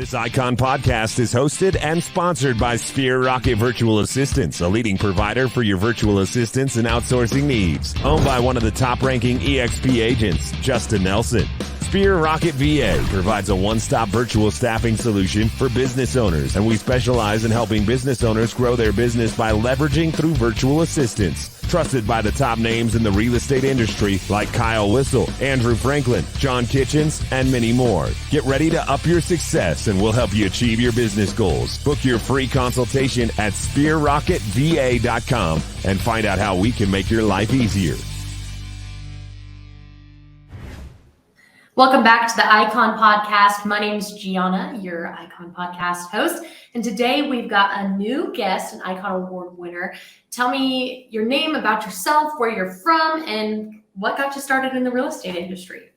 This Icon podcast is hosted and sponsored by Sphere Rocket Virtual Assistants, a leading provider for your virtual assistants and outsourcing needs. Owned by one of the top-ranking EXP agents, Justin Nelson. Sphere Rocket VA provides a one-stop virtual staffing solution for business owners, and we specialize in helping business owners grow their business by leveraging through virtual assistants. Trusted by the top names in the real estate industry like Kyle Whistle, Andrew Franklin, John Kitchens, and many more. Get ready to up your success and we'll help you achieve your business goals. Book your free consultation at sphererocketva.com and find out how we can make your life easier. Welcome back to the Icon Podcast. My name is Gianna, your Icon Podcast host. And today we've got a new guest, an Icon Award winner. Tell me your name, about yourself, where you're from, and what got you started in the real estate industry.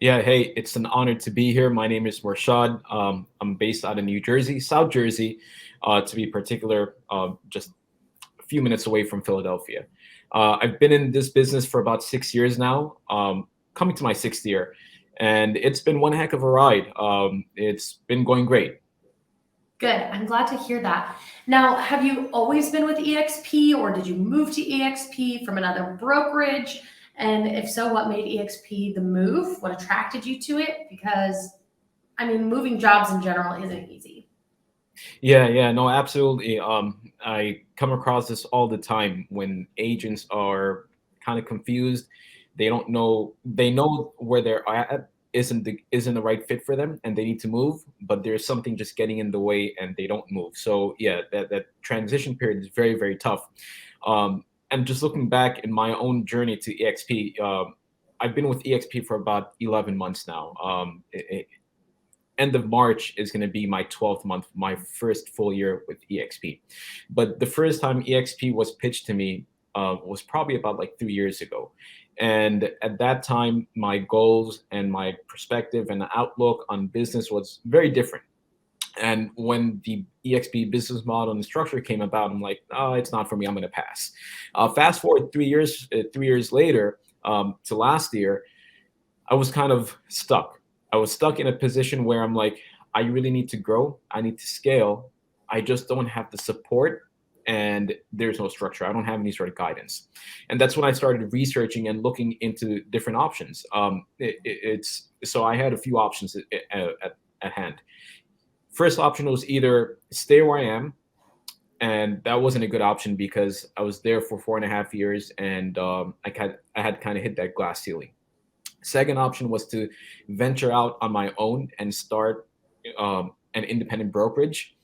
Yeah, hey, it's an honor to be here. My name is Morshad. I'm based out of New Jersey, South Jersey, to be particular, just a few minutes away from Philadelphia. I've been in this business for about 6 years now, coming to my 6th year. And it's been one heck of a ride. It's been going great. Good. I'm glad to hear that. Now, have you always been with EXP, or did you move to EXP from another brokerage? And if so, what made EXP the move? What attracted you to it? Because, I mean, moving jobs in general isn't easy. Yeah, no, absolutely. I come across this all the time when agents are kind of confused. They don't know. They know where they're at isn't the right fit for them, and they need to move. But there's something just getting in the way, and they don't move. So yeah, that transition period is very, very tough. And just looking back in my own journey to EXP, I've been with EXP for about 11 months now. End of March is going to be my 12th month, my first full year with EXP. But the first time EXP was pitched to me was probably about like 3 years ago. And at that time, my goals and my perspective and outlook on business was very different. And when the EXP business model and structure came about, I'm like, oh, it's not for me. I'm going to pass. Fast forward 3 years, 3 years later to last year, I was kind of stuck. I was stuck in a position where I'm like, I really need to grow. I need to scale. I just don't have the support. And there's no structure. I don't have any sort of guidance. And that's when I started researching and looking into different options. So I had a few options at hand. First option was either stay where I am. And that wasn't a good option because I was there for 4.5 years and I had kind of hit that glass ceiling. Second option was to venture out on my own and start an independent brokerage.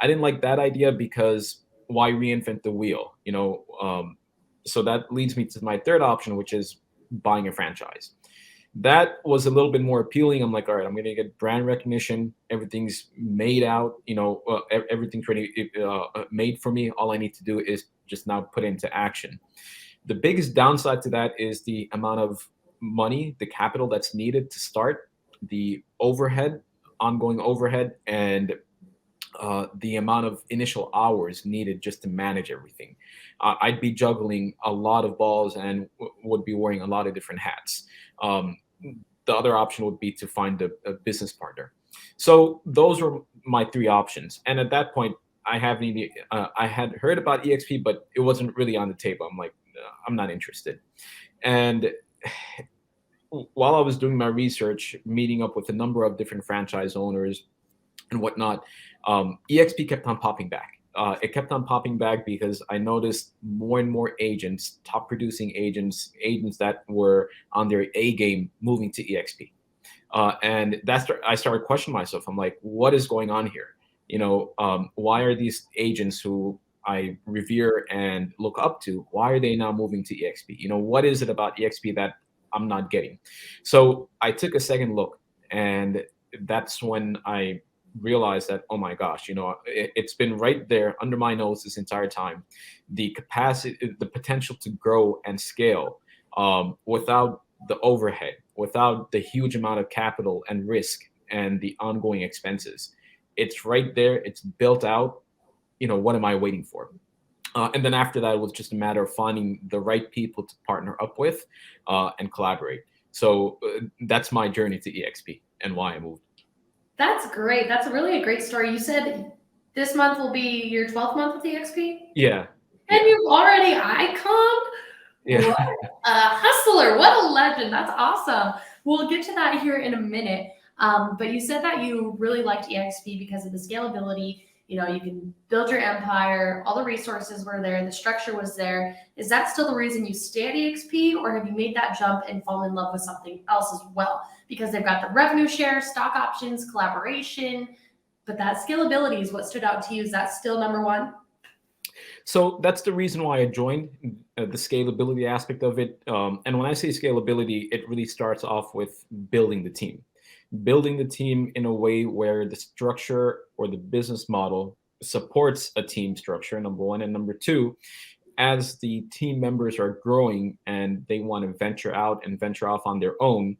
I didn't like that idea because why reinvent the wheel, so that leads me to my third option, which is buying a franchise. That was a little bit more appealing. I'm like, all right, I'm going to get brand recognition. Everything's made out, everything's ready, made for me. All I need to do is just now put it into action. The biggest downside to that is the amount of money, the capital that's needed to start, the overhead, ongoing overhead, and the amount of initial hours needed just to manage everything. I'd be juggling a lot of balls and would be wearing a lot of different hats. The other option would be to find a business partner. So those were my three options. And at that point, I had heard about EXP, but it wasn't really on the table. I'm like, I'm not interested. And while I was doing my research, meeting up with a number of different franchise owners and whatnot, EXP kept on popping back. It kept on popping back because I noticed more and more agents, top producing agents that were on their A game moving to EXP. And I started questioning myself. I'm like, what is going on here? Why are these agents who I revere and look up to, why are they now moving to EXP? What is it about EXP that I'm not getting? So I took a second look, and that's when I realized that, oh my gosh, it's been right there under my nose this entire time. The capacity, the potential to grow and scale without the overhead, without the huge amount of capital and risk and the ongoing expenses. It's right there. It's built out. What am I waiting for? And then after that, it was just a matter of finding the right people to partner up with and collaborate. So that's my journey to EXP and why I moved. That's great. That's really a great story. You said this month will be your 12th month with EXP? Yeah. And Yeah. you've already icon? Yeah. What a hustler. What a legend. That's awesome. We'll get to that here in a minute. But you said that you really liked EXP because of the scalability. You know, you can build your empire, all the resources were there, the structure was there. Is that still the reason you stay at EXP, or have you made that jump and fallen in love with something else as well? Because they've got the revenue share, stock options, collaboration, but that scalability is what stood out to you. Is that still number one? So that's the reason why I joined, the scalability aspect of it. And when I say scalability, it really starts off with building the team in a way where the structure or the business model supports a team structure, number one. And number two, as the team members are growing and they want to venture out and venture off on their own,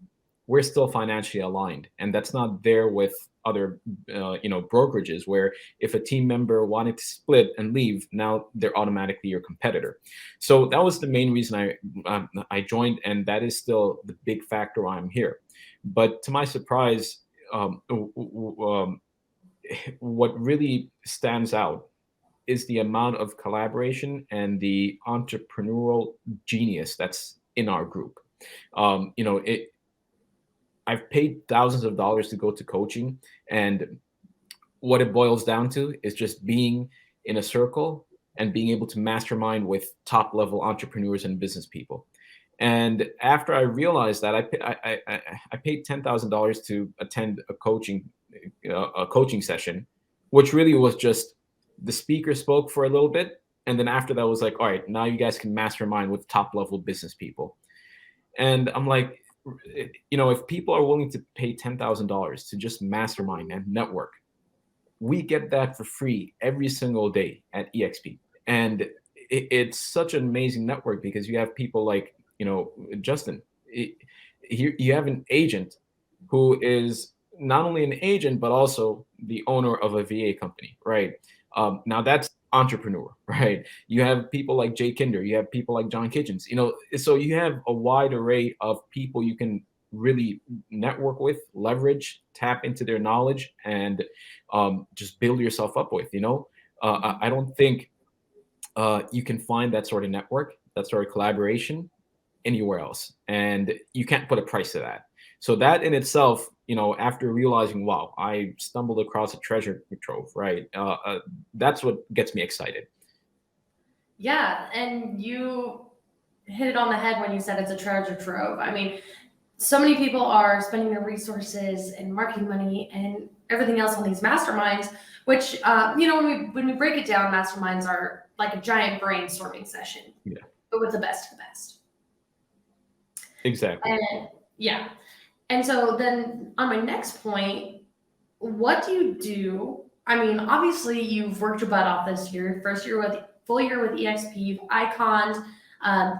we're still financially aligned, and that's not there with other brokerages, where if a team member wanted to split and leave, now they're automatically your competitor. So that was the main reason I joined, and that is still the big factor why I'm here. But to my surprise, what really stands out is the amount of collaboration and the entrepreneurial genius that's in our group. I've paid thousands of dollars to go to coaching, and what it boils down to is just being in a circle and being able to mastermind with top level entrepreneurs and business people. And after I realized that, I paid $10,000 to attend a coaching session, which really was just the speaker spoke for a little bit, and then after that was like, all right, now you guys can mastermind with top level business people. And I'm like, if people are willing to pay $10,000 to just mastermind and network, we get that for free every single day at EXP. And it's such an amazing network because you have people like, Justin. You have an agent who is not only an agent, but also the owner of a VA company, right? Now that's entrepreneur, right? You have people like Jay Kinder, you have people like John Kitchens, so you have a wide array of people you can really network with, leverage, tap into their knowledge, and just build yourself up with. I don't think you can find that sort of network, that sort of collaboration anywhere else, and you can't put a price to that. So that in itself, after realizing, wow, I stumbled across a treasure trove, right? That's what gets me excited. Yeah, and you hit it on the head when you said it's a treasure trove. I mean, so many people are spending their resources and marketing money and everything else on these masterminds, which when we break it down, masterminds are like a giant brainstorming session, Yeah, but with the best of the best. exactly. And yeah. And so then on my next point, what do you do? I mean, obviously you've worked your butt off this year, first year with full year with EXP, you've iconed,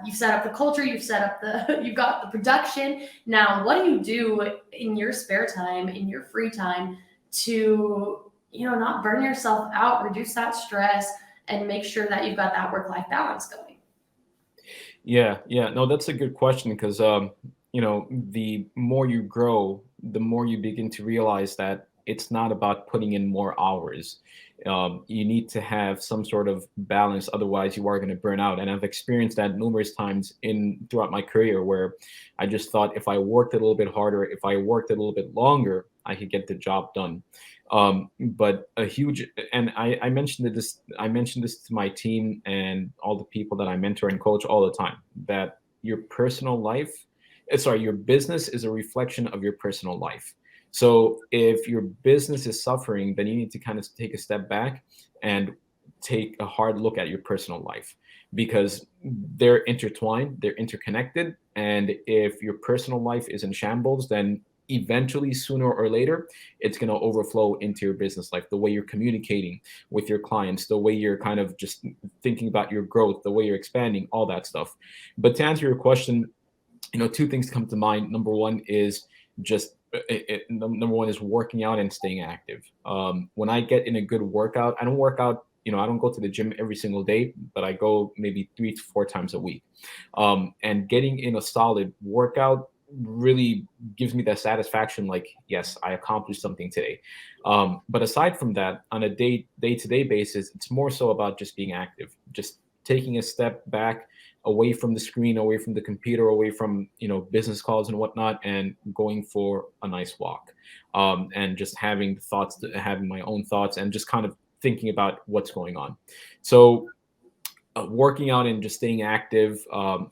you've set up the culture, you've got the production. Now, what do you do in your spare time, in your free time to, not burn yourself out, reduce that stress, and make sure that you've got that work-life balance going? Yeah, no, that's a good question because the more you grow, the more you begin to realize that it's not about putting in more hours. You need to have some sort of balance, otherwise you are going to burn out. And I've experienced that numerous times throughout my career, where I just thought if I worked a little bit harder, if I worked a little bit longer, I could get the job done. But a huge, and I mentioned this to my team and all the people that I mentor and coach all the time, that your business is a reflection of your personal life. So if your business is suffering, then you need to kind of take a step back and take a hard look at your personal life, because they're intertwined, they're interconnected. And if your personal life is in shambles, then eventually, sooner or later, it's going to overflow into your business life, the way you're communicating with your clients, the way you're kind of just thinking about your growth, the way you're expanding, all that stuff. But to answer your question, two things come to mind. Number one is working out and staying active. When I get in a good workout, I don't work out, I don't go to the gym every single day, but I go maybe 3 to 4 times a week. And getting in a solid workout really gives me that satisfaction, like, yes, I accomplished something today. But aside from that, on a day-to-day basis, it's more so about just being active, just taking a step back, away from the screen, away from the computer, away from, business calls and whatnot, and going for a nice walk, and just having my own thoughts, and just kind of thinking about what's going on. So working out and just staying active,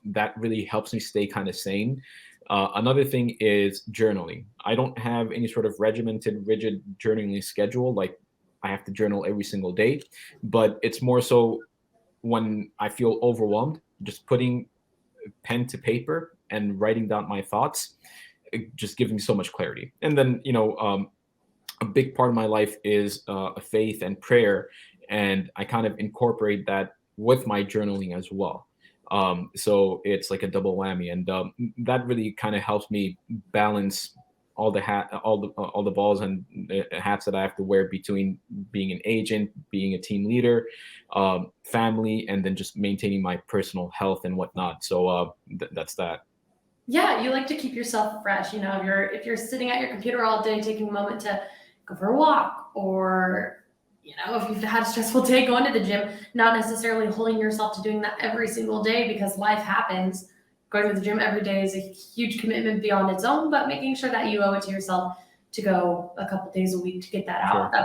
that really helps me stay kind of sane. Another thing is journaling. I don't have any sort of regimented, rigid journaling schedule. Like, I have to journal every single day, but it's more so when I feel overwhelmed, just putting pen to paper and writing down my thoughts, it just gives me so much clarity. And then, a big part of my life is a faith and prayer, and I kind of incorporate that with my journaling as well. So it's like a double whammy, and that really kind of helps me balance all the balls and the hats that I have to wear between being an agent, being a team leader, family, and then just maintaining my personal health and whatnot. So that's that. Yeah, you like to keep yourself fresh. If you're sitting at your computer all day, taking a moment to go for a walk, or if you've had a stressful day, going to the gym, not necessarily holding yourself to doing that every single day because life happens. Going to the gym every day is a huge commitment beyond its own, but making sure that you owe it to yourself to go a couple days a week to get that out. Sure.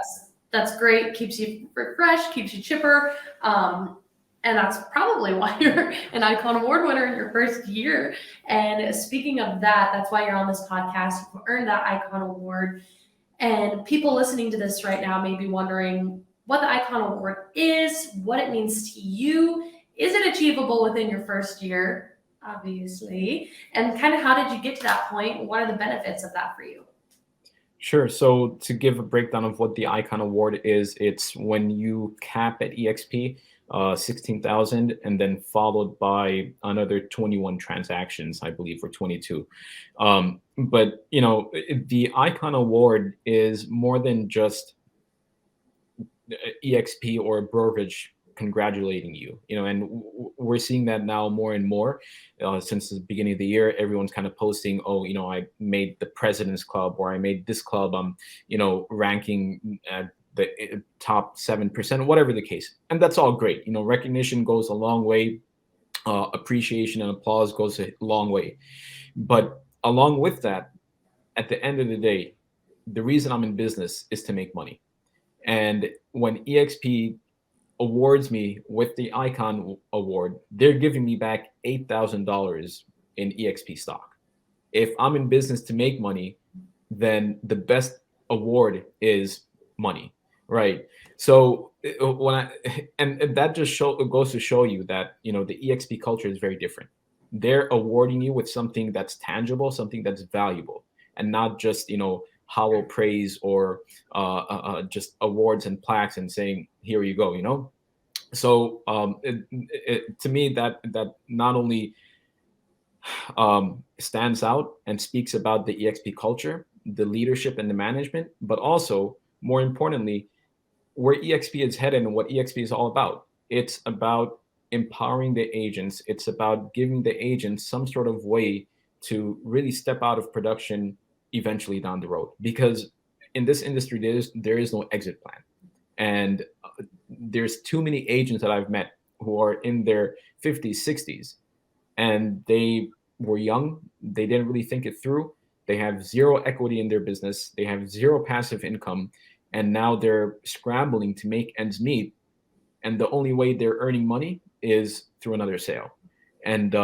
That's great. Keeps you fresh, keeps you chipper. And that's probably why you're an Icon Award winner in your first year. And speaking of that, that's why you're on this podcast. You earned that Icon Award. And people listening to this right now may be wondering what the Icon Award is, what it means to you. Is it achievable within your first year? Obviously. And kind of how did you get to that point? What are the benefits of that for you? Sure. So to give a breakdown of what the Icon Award is, it's when you cap at EXP 16,000, and then followed by another 21 transactions, I believe, or 22. But the Icon Award is more than just EXP or a brokerage congratulating you, and we're seeing that now more and more. Since the beginning of the year, everyone's kind of posting, oh, I made the President's Club, or I made this club, ranking at the top 7%, whatever the case. And that's all great. Recognition goes a long way. Appreciation and applause goes a long way. But along with that, at the end of the day, the reason I'm in business is to make money. And when EXP awards me with the Icon Award, they're giving me back $8,000 in EXP stock. If I'm in business to make money, then the best award is money, right? So and that just goes to show you that the EXP culture is very different. They're awarding you with something that's tangible, something that's valuable, and not just hollow praise or just awards and plaques and saying, here you go. So to me, that not only stands out and speaks about the EXP culture, the leadership and the management, but also, more importantly, where EXP is headed and what EXP is all about. It's about empowering the agents. It's about giving the agents some sort of way to really step out of production eventually down the road, because in this industry there is no exit plan. And there's too many agents that I've met who are in their 50s, 60s, and they were young, they didn't really think it through, they have zero equity in their business, they have zero passive income, and now they're scrambling to make ends meet, and the only way they're earning money is through another sale. And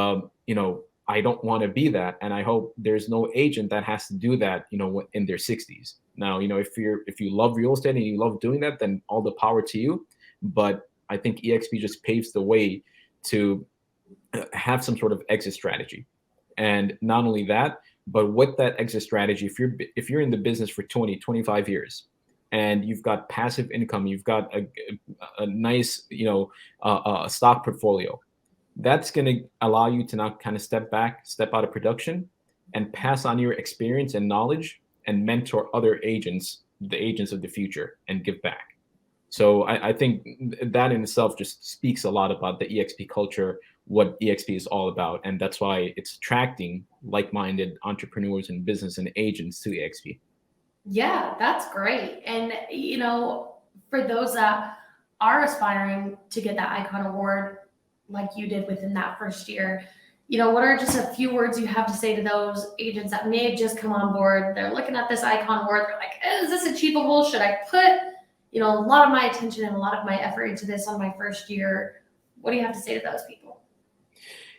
I don't want to be that, and I hope there's no agent that has to do that, in their 60s. Now, if you love real estate and you love doing that, then all the power to you. But I think EXP just paves the way to have some sort of exit strategy. And not only that, but with that exit strategy, if you're in the business for 20, 25 years, and you've got passive income, you've got a nice, stock portfolio, that's going to allow you to now kind of step back, step out of production, and pass on your experience and knowledge and mentor other agents, the agents of the future, and give back. So I think that in itself just speaks a lot about the EXP culture, what EXP is all about. And that's why it's attracting like-minded entrepreneurs and business and agents to EXP. Yeah, that's great. And, for those that are aspiring to get that icon award like you did within that first year, what are just a few words you have to say to those agents that may have just come on board? They're looking at this icon award. They're like, is this achievable? Should I put, a lot of my attention and a lot of my effort into this on my first year? What do you have to say to those people?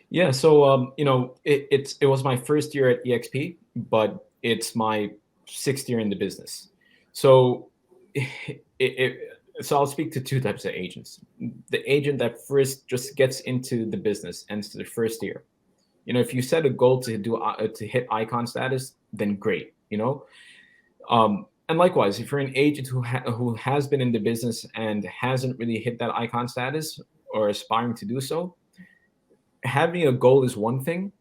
Yeah. So, it was my first year at EXP, but it's my 6th year in the business. So so I'll speak to two types of agents. The agent that first just gets into the business and it's the first year. If you set a goal to hit icon status, then great. And likewise, if you're an agent who has been in the business and hasn't really hit that icon status or aspiring to do so, having a goal is one thing,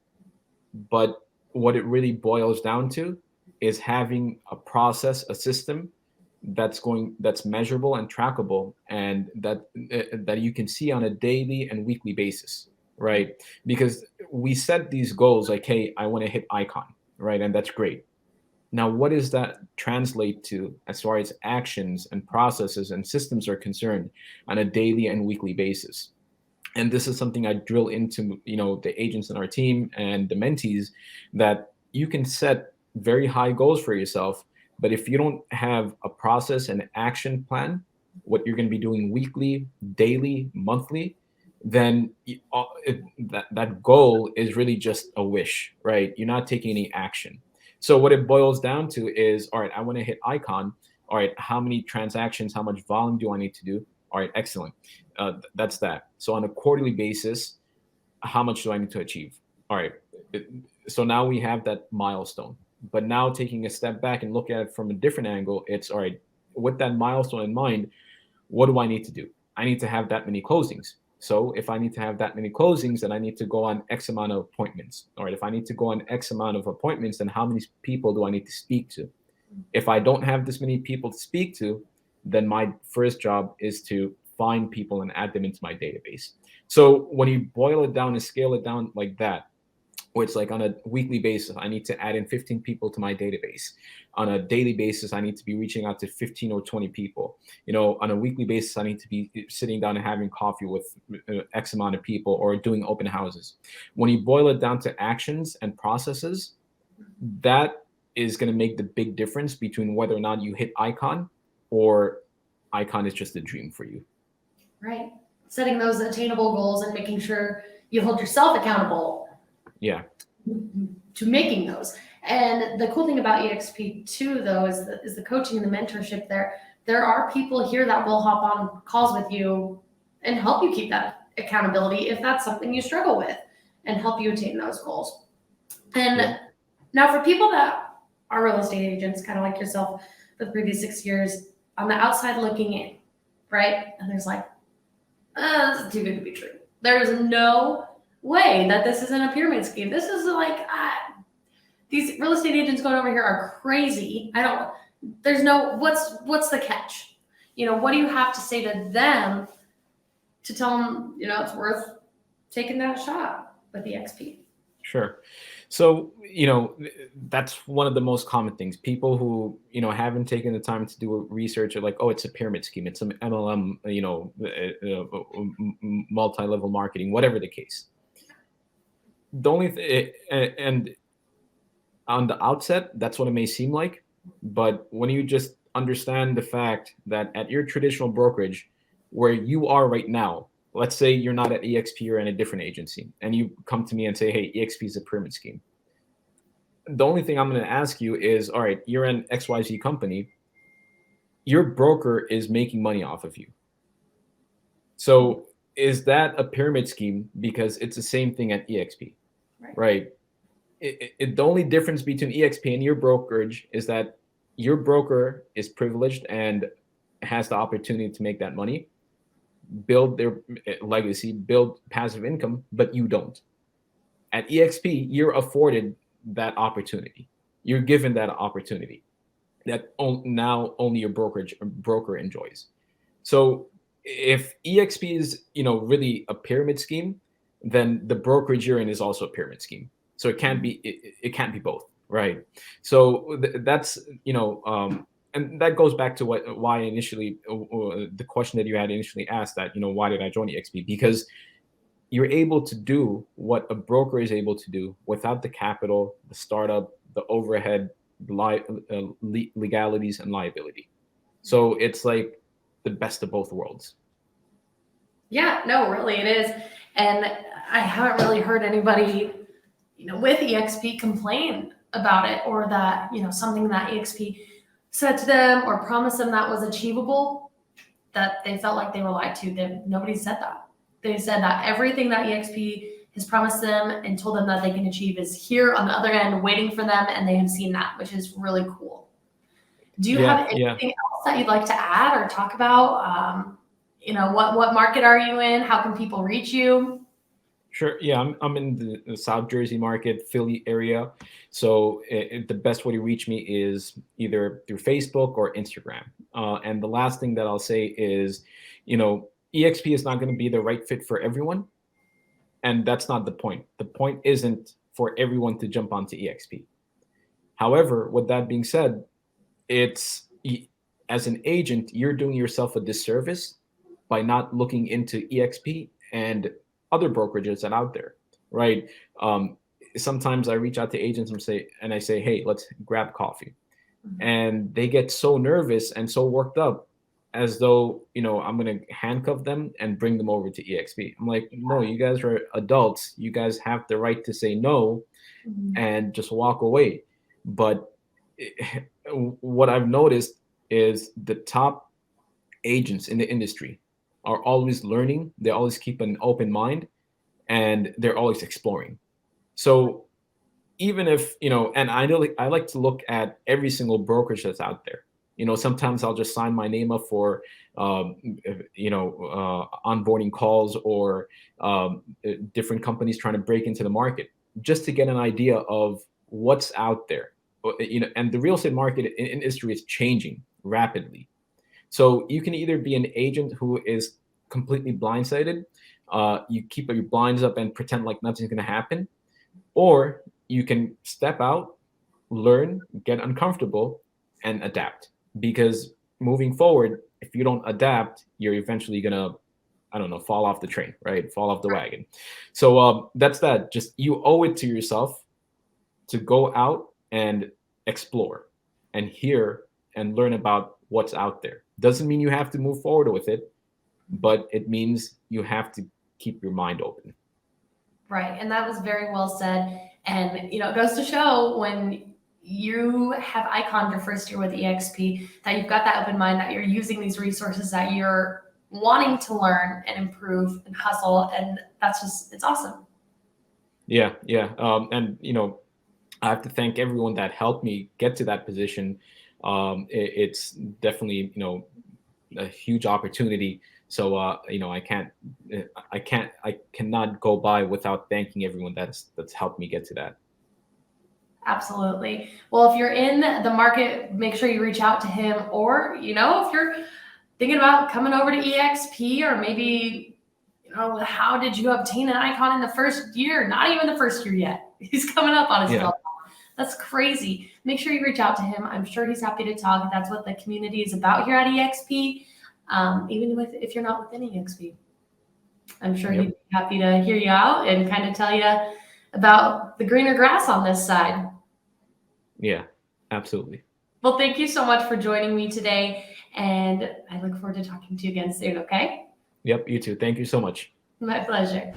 but what it really boils down to is having a process, a system that's measurable and trackable, and that you can see on a daily and weekly basis, right? Because we set these goals like, hey, I want to hit icon, right? And that's great. Now, what does that translate to as far as actions and processes and systems are concerned on a daily and weekly basis? And this is something I drill into, the agents in our team and the mentees, that you can set very high goals for yourself, but if you don't have a process and action plan, what you're going to be doing weekly, daily, monthly, then that goal is really just a wish, right? You're not taking any action. So what it boils down to is, all right, I want to hit icon. All right, how many transactions, how much volume do I need to do? All right, excellent. That's that. So on a quarterly basis, how much do I need to achieve? All right. So now we have that milestone. But now taking a step back and look at it from a different angle, it's all right, with that milestone in mind, what do I need to do? I need to have that many closings. So if I need to have that many closings, then I need to go on X amount of appointments. All right, if I need to go on X amount of appointments, then how many people do I need to speak to? If I don't have this many people to speak to, then my first job is to find people and add them into my database. So when you boil it down and scale it down like that, where it's like on a weekly basis, I need to add in 15 people to my database. On a daily basis, I need to be reaching out to 15 or 20 people. On a weekly basis, I need to be sitting down and having coffee with X amount of people or doing open houses. When you boil it down to actions and processes, that is going to make the big difference between whether or not you hit icon or icon is just a dream for you. Right. Setting those attainable goals and making sure you hold yourself accountable. Yeah. To making those. And the cool thing about EXP too, though, is the coaching and the mentorship there. There are people here that will hop on calls with you and help you keep that accountability if that's something you struggle with, and help you attain those goals. And now for people that are real estate agents, kind of like yourself for the previous 6 years, on the outside looking in, right? And there's like, this is too good to be true. There's no way that this isn't a pyramid scheme. This is like, these real estate agents going over here are crazy. What's the catch? What do you have to say to them to tell them, it's worth taking that shot with the EXP? Sure. So, that's one of the most common things. People who, haven't taken the time to do research are like, oh, it's a pyramid scheme. It's an MLM, multi-level marketing, whatever the case. The only and on the outset, that's what it may seem like. But when you just understand the fact that at your traditional brokerage, where you are right now, let's say you're not at EXP or in a different agency, and you come to me and say, hey, EXP is a pyramid scheme. The only thing I'm going to ask you is, all right, you're an XYZ company. Your broker is making money off of you. So is that a pyramid scheme? Because it's the same thing at EXP, right? The only difference between EXP and your brokerage is that your broker is privileged and has the opportunity to make that money, build their legacy, build passive income, but you don't. At EXP, you're afforded that opportunity. You're given that opportunity that now only your broker enjoys. So if EXP is, really a pyramid scheme, then the brokerage you're in is also a pyramid scheme. So it can't be it can't be both, right? So that's and that goes back to why initially the question that you had initially asked, that why did I join EXP? Because you're able to do what a broker is able to do without the capital, the startup, the overhead, legalities, and liability. So it's like the best of both worlds. Yeah, no, really it is. And I haven't really heard anybody, with EXP complain about it, or that, something that EXP said to them or promised them that was achievable, that they felt like they were lied to. Nobody said that. They said that everything that EXP has promised them and told them that they can achieve is here on the other end waiting for them, and they have seen that, which is really cool. Do you have anything else that you'd like to add or talk about? What market are you in? How can people reach you? Sure. Yeah, I'm in the South Jersey market, Philly area. So the best way to reach me is either through Facebook or Instagram. And the last thing that I'll say is, EXP is not going to be the right fit for everyone. And that's not the point. The point isn't for everyone to jump onto EXP. However, with that being said, it's as an agent, you're doing yourself a disservice by not looking into EXP and other brokerages that are out there, right? Sometimes I reach out to agents and I say, hey, let's grab coffee. Mm-hmm. And they get so nervous and so worked up as though, I'm going to handcuff them and bring them over to EXP. I'm like, no, you guys are adults. You guys have the right to say no, mm-hmm. and just walk away. But what I've noticed is the top agents in the industry are always learning. They always keep an open mind, and they're always exploring. So even if, and I like to look at every single brokerage that's out there. Sometimes I'll just sign my name up for, onboarding calls or different companies trying to break into the market, just to get an idea of what's out there. And the real estate market industry is changing rapidly. So you can either be an agent who is completely blindsided, you keep your blinds up and pretend like nothing's going to happen, or you can step out, learn, get uncomfortable, and adapt. Because moving forward, if you don't adapt, you're eventually going to, fall off the train, right? Fall off the wagon. So that's that. Just you owe it to yourself to go out and explore and hear and learn about what's out there. Doesn't mean you have to move forward with it, but it means you have to keep your mind open. Right. And that was very well said. And, it goes to show when you have iconed your first year with EXP, that you've got that open mind, that you're using these resources, that you're wanting to learn and improve and hustle. And it's awesome. Yeah. Yeah. And, I have to thank everyone that helped me get to that position. It's definitely, a huge opportunity. So, I cannot go by without thanking everyone that's helped me get to that. Absolutely. Well, if you're in the market, make sure you reach out to him, or, if you're thinking about coming over to EXP, or maybe, how did you obtain an icon in the first year? Not even the first year yet. He's coming up on his belt. That's crazy. Make sure you reach out to him. I'm sure he's happy to talk. That's what the community is about here at EXP. Even if you're not within EXP, I'm sure he'd be happy to hear you out and kind of tell you about the greener grass on this side. Yeah, absolutely. Well, thank you so much for joining me today, and I look forward to talking to you again soon, okay? Yep, you too. Thank you so much. My pleasure.